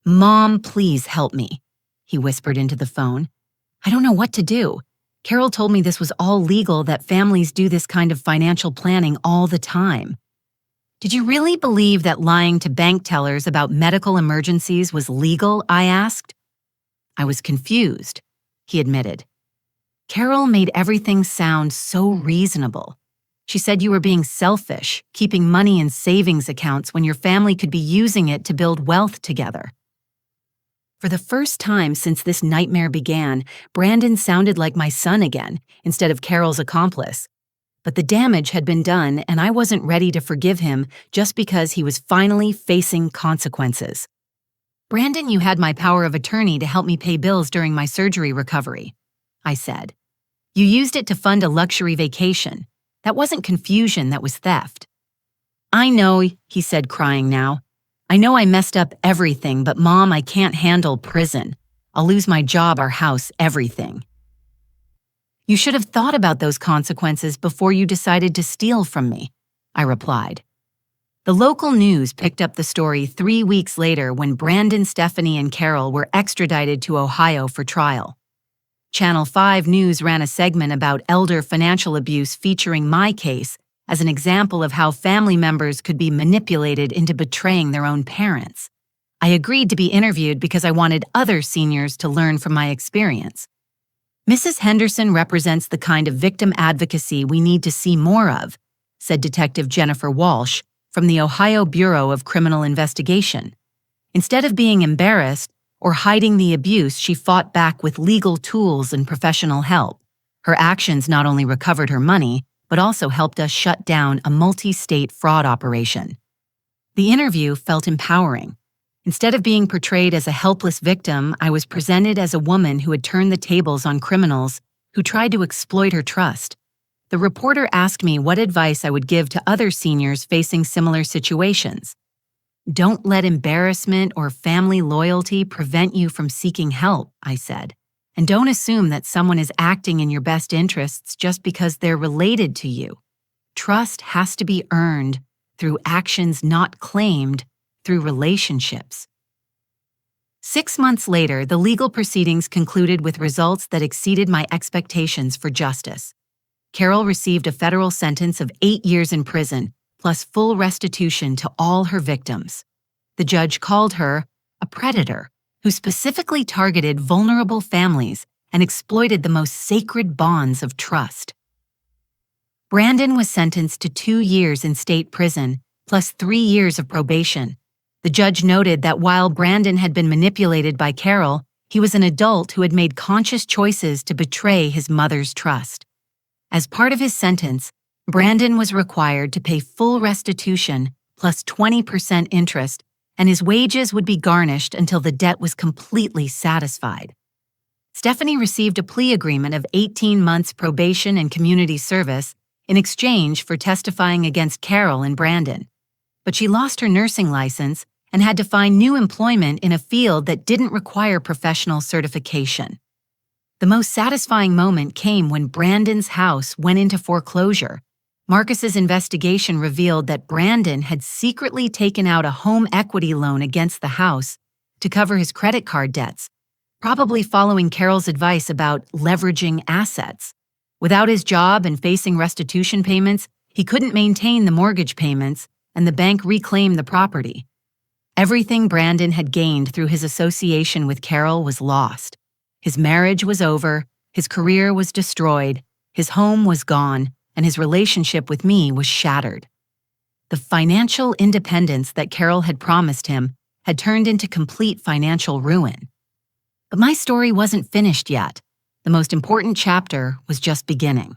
"Mom, please help me," he whispered into the phone. "I don't know what to do. Carol told me this was all legal, that families do this kind of financial planning all the time." "Did you really believe that lying to bank tellers about medical emergencies was legal?" I asked. "I was confused," he admitted. "Carol made everything sound so reasonable. She said you were being selfish, keeping money in savings accounts when your family could be using it to build wealth together." For the first time since this nightmare began, Brandon sounded like my son again, instead of Carol's accomplice. But the damage had been done, and I wasn't ready to forgive him just because he was finally facing consequences. "Brandon, you had my power of attorney to help me pay bills during my surgery recovery," I said. "You used it to fund a luxury vacation. That wasn't confusion, that was theft." "I know," he said, crying now. "I know I messed up everything, but Mom, I can't handle prison. I'll lose my job, our house, everything." "You should have thought about those consequences before you decided to steal from me," I replied. The local news picked up the story 3 weeks later when Brandon, Stephanie, and Carol were extradited to Ohio for trial. Channel 5 News ran a segment about elder financial abuse featuring my case as an example of how family members could be manipulated into betraying their own parents. I agreed to be interviewed because I wanted other seniors to learn from my experience. "Mrs. Henderson represents the kind of victim advocacy we need to see more of," said Detective Jennifer Walsh from the Ohio Bureau of Criminal Investigation. Instead of being embarrassed or hiding the abuse, she fought back with legal tools and professional help. Her actions not only recovered her money, but also helped us shut down a multi-state fraud operation. The interview felt empowering. Instead of being portrayed as a helpless victim, I was presented as a woman who had turned the tables on criminals who tried to exploit her trust. The reporter asked me what advice I would give to other seniors facing similar situations. "Don't let embarrassment or family loyalty prevent you from seeking help," I said. "And don't assume that someone is acting in your best interests just because they're related to you. Trust has to be earned through actions not claimed, through relationships." 6 months later, the legal proceedings concluded with results that exceeded my expectations for justice. Carol received a federal sentence of 8 years in prison, plus full restitution to all her victims. The judge called her a predator who specifically targeted vulnerable families and exploited the most sacred bonds of trust. Brandon was sentenced to 2 years in state prison, plus 3 years of probation. The judge noted that while Brandon had been manipulated by Carol, he was an adult who had made conscious choices to betray his mother's trust. As part of his sentence, Brandon was required to pay full restitution plus 20% interest, and his wages would be garnished until the debt was completely satisfied. Stephanie received a plea agreement of 18 months probation and community service in exchange for testifying against Carol and Brandon. But she lost her nursing license and had to find new employment in a field that didn't require professional certification. The most satisfying moment came when Brandon's house went into foreclosure. Marcus's investigation revealed that Brandon had secretly taken out a home equity loan against the house to cover his credit card debts, probably following Carol's advice about leveraging assets. Without his job and facing restitution payments, he couldn't maintain the mortgage payments, and the bank reclaimed the property. Everything Brandon had gained through his association with Carol was lost. His marriage was over, his career was destroyed, his home was gone, and his relationship with me was shattered. The financial independence that Carol had promised him had turned into complete financial ruin. But my story wasn't finished yet. The most important chapter was just beginning.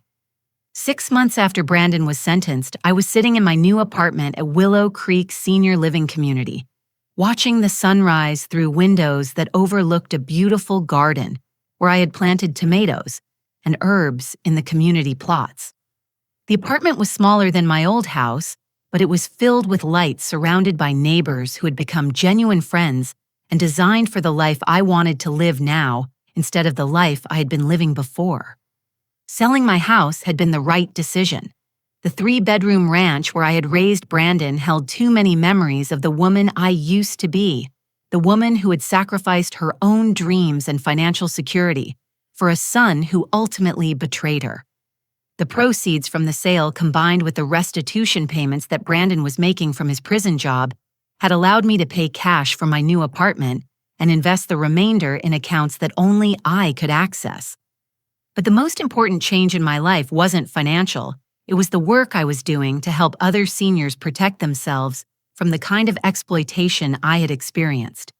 6 months after Brandon was sentenced, I was sitting in my new apartment at Willow Creek Senior Living Community, watching the sunrise through windows that overlooked a beautiful garden where I had planted tomatoes and herbs in the community plots. The apartment was smaller than my old house, but it was filled with light, surrounded by neighbors who had become genuine friends and designed for the life I wanted to live now instead of the life I had been living before. Selling my house had been the right decision. The 3-bedroom ranch where I had raised Brandon held too many memories of the woman I used to be, the woman who had sacrificed her own dreams and financial security for a son who ultimately betrayed her. The proceeds from the sale, combined with the restitution payments that Brandon was making from his prison job, had allowed me to pay cash for my new apartment and invest the remainder in accounts that only I could access. But the most important change in my life wasn't financial. It was the work I was doing to help other seniors protect themselves from the kind of exploitation I had experienced.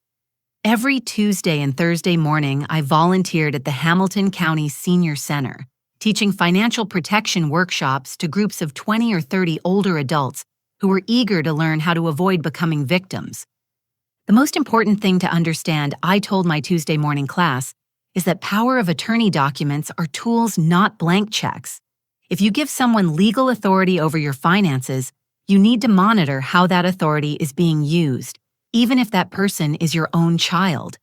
Every Tuesday and Thursday morning, I volunteered at the Hamilton County Senior Center, teaching financial protection workshops to groups of 20 or 30 older adults who were eager to learn how to avoid becoming victims. The most important thing to understand, I told my Tuesday morning class, is that power of attorney documents are tools, not blank checks. If you give someone legal authority over your finances, you need to monitor how that authority is being used, even if that person is your own child.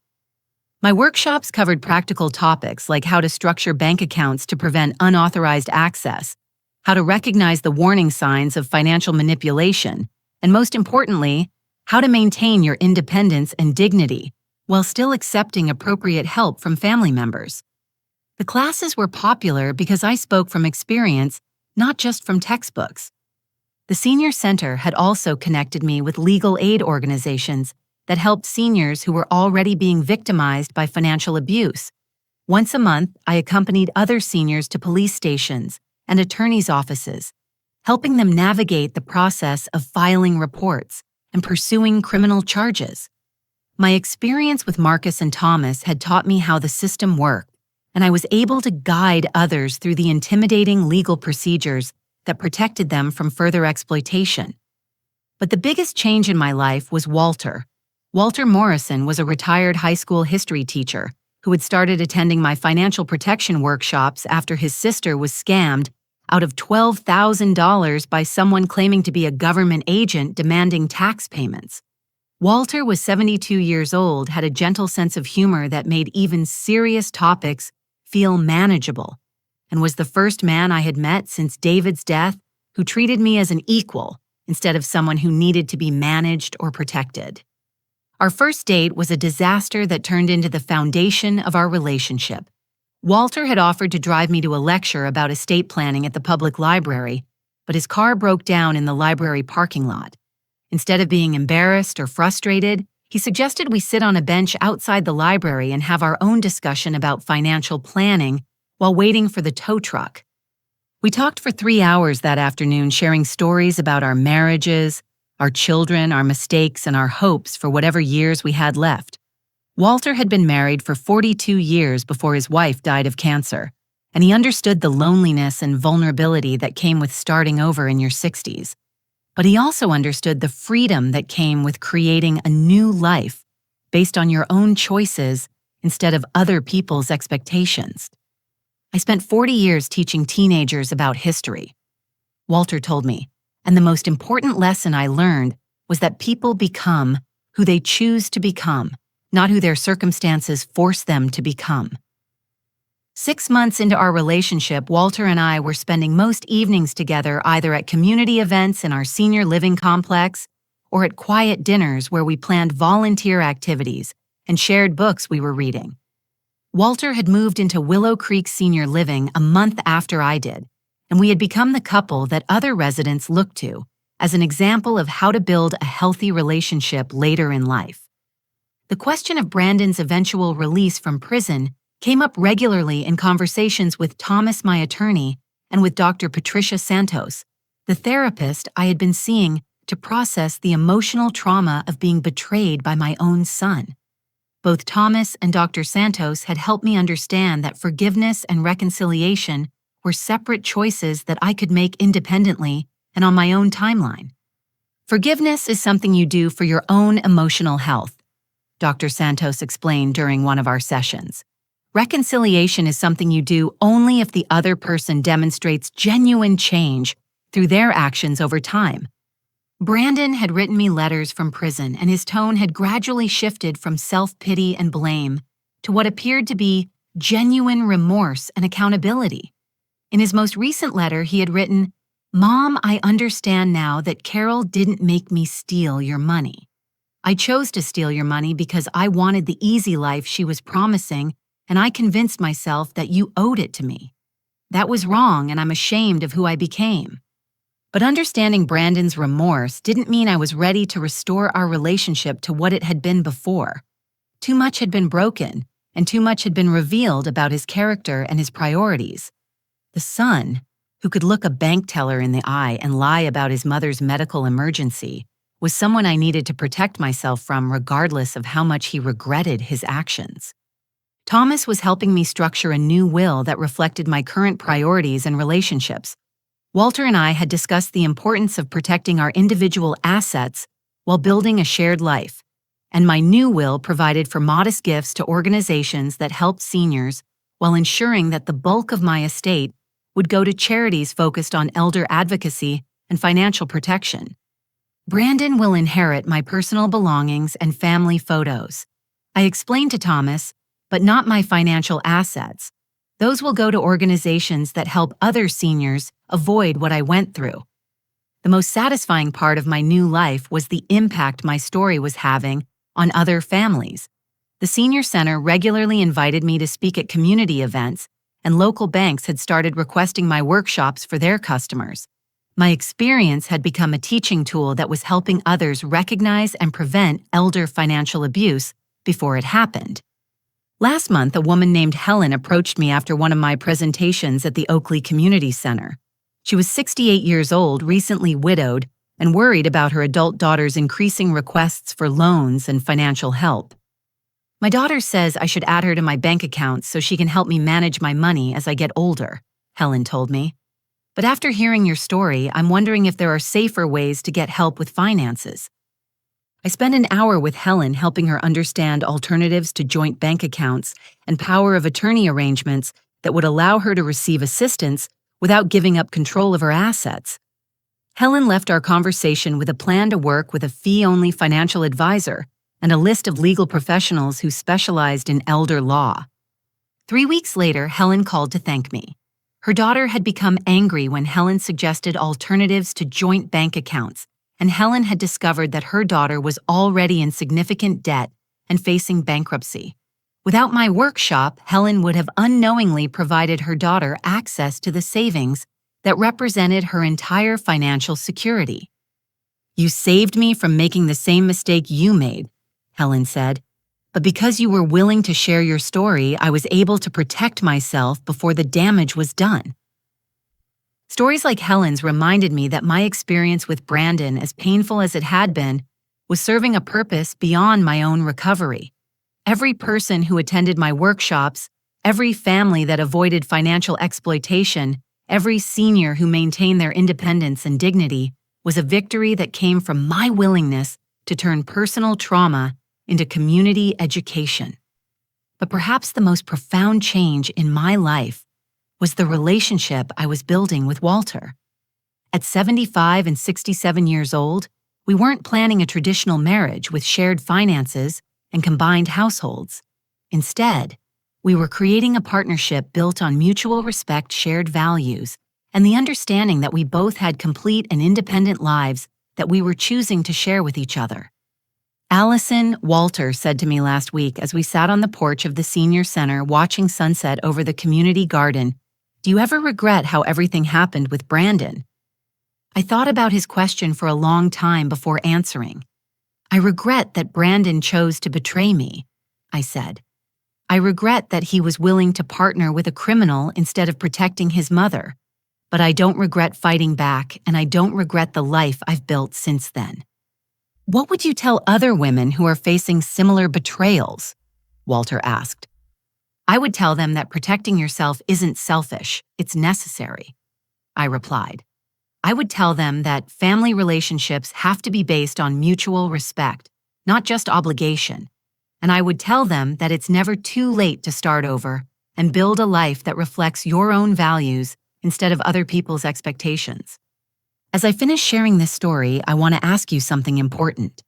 My workshops covered practical topics like how to structure bank accounts to prevent unauthorized access, how to recognize the warning signs of financial manipulation, and most importantly, how to maintain your independence and dignity while still accepting appropriate help from family members. The classes were popular because I spoke from experience, not just from textbooks. The Senior Center had also connected me with legal aid organizations that helped seniors who were already being victimized by financial abuse. Once a month, I accompanied other seniors to police stations and attorneys' offices, helping them navigate the process of filing reports and pursuing criminal charges. My experience with Marcus and Thomas had taught me how the system worked, and I was able to guide others through the intimidating legal procedures that protected them from further exploitation. But the biggest change in my life was Walter. Walter Morrison was a retired high school history teacher who had started attending my financial protection workshops after his sister was scammed out of $12,000 by someone claiming to be a government agent demanding tax payments. Walter was 72 years old, had a gentle sense of humor that made even serious topics feel manageable, and was the first man I had met since David's death who treated me as an equal instead of someone who needed to be managed or protected. Our first date was a disaster that turned into the foundation of our relationship. Walter had offered to drive me to a lecture about estate planning at the public library, but his car broke down in the library parking lot. Instead of being embarrassed or frustrated, he suggested we sit on a bench outside the library and have our own discussion about financial planning while waiting for the tow truck. We talked for 3 hours that afternoon, sharing stories about our marriages, our children, our mistakes, and our hopes for whatever years we had left. Walter had been married for 42 years before his wife died of cancer, and he understood the loneliness and vulnerability that came with starting over in your 60s. But he also understood the freedom that came with creating a new life based on your own choices instead of other people's expectations. I spent 40 years teaching teenagers about history. Walter told me, and the most important lesson I learned was that people become who they choose to become, not who their circumstances force them to become. 6 months into our relationship, Walter and I were spending most evenings together either at community events in our senior living complex or at quiet dinners where we planned volunteer activities and shared books we were reading. Walter had moved into Willow Creek Senior Living a month after I did, and we had become the couple that other residents looked to as an example of how to build a healthy relationship later in life. The question of Brandon's eventual release from prison came up regularly in conversations with Thomas, my attorney, and with Dr. Patricia Santos, the therapist I had been seeing to process the emotional trauma of being betrayed by my own son. Both Thomas and Dr. Santos had helped me understand that forgiveness and reconciliation were separate choices that I could make independently and on my own timeline. Forgiveness is something you do for your own emotional health, Dr. Santos explained during one of our sessions. Reconciliation is something you do only if the other person demonstrates genuine change through their actions over time. Brandon had written me letters from prison, and his tone had gradually shifted from self-pity and blame to what appeared to be genuine remorse and accountability. In his most recent letter, he had written, "Mom, I understand now that Carol didn't make me steal your money. I chose to steal your money because I wanted the easy life she was promising, and I convinced myself that you owed it to me. That was wrong, and I'm ashamed of who I became." But understanding Brandon's remorse didn't mean I was ready to restore our relationship to what it had been before. Too much had been broken, and too much had been revealed about his character and his priorities. The son, who could look a bank teller in the eye and lie about his mother's medical emergency, was someone I needed to protect myself from regardless of how much he regretted his actions. Thomas was helping me structure a new will that reflected my current priorities and relationships. Walter and I had discussed the importance of protecting our individual assets while building a shared life, and my new will provided for modest gifts to organizations that helped seniors while ensuring that the bulk of my estate would go to charities focused on elder advocacy and financial protection. Brandon will inherit my personal belongings and family photos. I explained to Thomas, but not my financial assets. Those will go to organizations that help other seniors avoid what I went through. The most satisfying part of my new life was the impact my story was having on other families. The senior center regularly invited me to speak at community events, and local banks had started requesting my workshops for their customers. My experience had become a teaching tool that was helping others recognize and prevent elder financial abuse before it happened. Last month, a woman named Helen approached me after one of my presentations at the Oakley Community Center. She was 68 years old, recently widowed, and worried about her adult daughter's increasing requests for loans and financial help. "My daughter says I should add her to my bank account so she can help me manage my money as I get older," Helen told me. "But after hearing your story, I'm wondering if there are safer ways to get help with finances." I spent an hour with Helen helping her understand alternatives to joint bank accounts and power of attorney arrangements that would allow her to receive assistance without giving up control of her assets. Helen left our conversation with a plan to work with a fee-only financial advisor and a list of legal professionals who specialized in elder law. 3 weeks later, Helen called to thank me. Her daughter had become angry when Helen suggested alternatives to joint bank accounts, and Helen had discovered that her daughter was already in significant debt and facing bankruptcy. Without my workshop, Helen would have unknowingly provided her daughter access to the savings that represented her entire financial security. "You saved me from making the same mistake you made," Helen said, "but because you were willing to share your story, I was able to protect myself before the damage was done." Stories like Helen's reminded me that my experience with Brandon, as painful as it had been, was serving a purpose beyond my own recovery. Every person who attended my workshops, every family that avoided financial exploitation, every senior who maintained their independence and dignity was a victory that came from my willingness to turn personal trauma into community education. But perhaps the most profound change in my life was the relationship I was building with Walter. At 75 and 67 years old, we weren't planning a traditional marriage with shared finances and combined households. Instead, we were creating a partnership built on mutual respect, shared values, and the understanding that we both had complete and independent lives that we were choosing to share with each other. Allison Walter said to me last week as we sat on the porch of the senior center watching sunset over the community garden, "Do you ever regret how everything happened with Brandon?" I thought about his question for a long time before answering. "I regret that Brandon chose to betray me," I said. "I regret that he was willing to partner with a criminal instead of protecting his mother. But I don't regret fighting back, and I don't regret the life I've built since then." "What would you tell other women who are facing similar betrayals?" Walter asked. "I would tell them that protecting yourself isn't selfish, it's necessary," I replied. "I would tell them that family relationships have to be based on mutual respect, not just obligation. And I would tell them that it's never too late to start over and build a life that reflects your own values instead of other people's expectations." As I finish sharing this story, I want to ask you something important.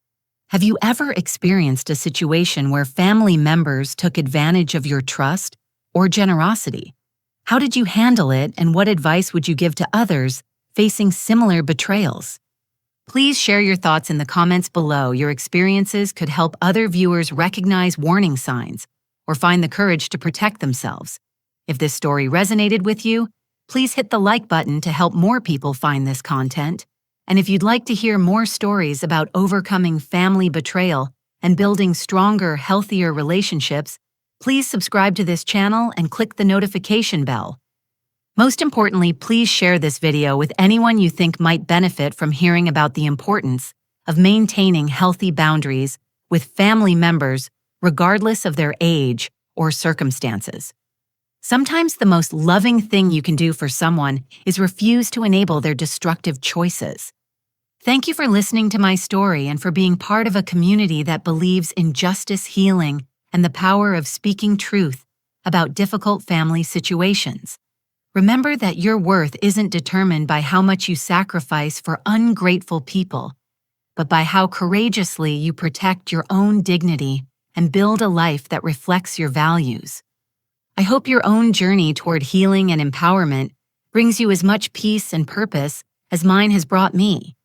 Have you ever experienced a situation where family members took advantage of your trust or generosity? How did you handle it, and what advice would you give to others facing similar betrayals? Please share your thoughts in the comments below. Your experiences could help other viewers recognize warning signs or find the courage to protect themselves. If this story resonated with you, please hit the like button to help more people find this content. And if you'd like to hear more stories about overcoming family betrayal and building stronger, healthier relationships, please subscribe to this channel and click the notification bell. Most importantly, please share this video with anyone you think might benefit from hearing about the importance of maintaining healthy boundaries with family members, regardless of their age or circumstances. Sometimes the most loving thing you can do for someone is refuse to enable their destructive choices. Thank you for listening to my story and for being part of a community that believes in justice, healing, and the power of speaking truth about difficult family situations. Remember that your worth isn't determined by how much you sacrifice for ungrateful people, but by how courageously you protect your own dignity and build a life that reflects your values. I hope your own journey toward healing and empowerment brings you as much peace and purpose as mine has brought me.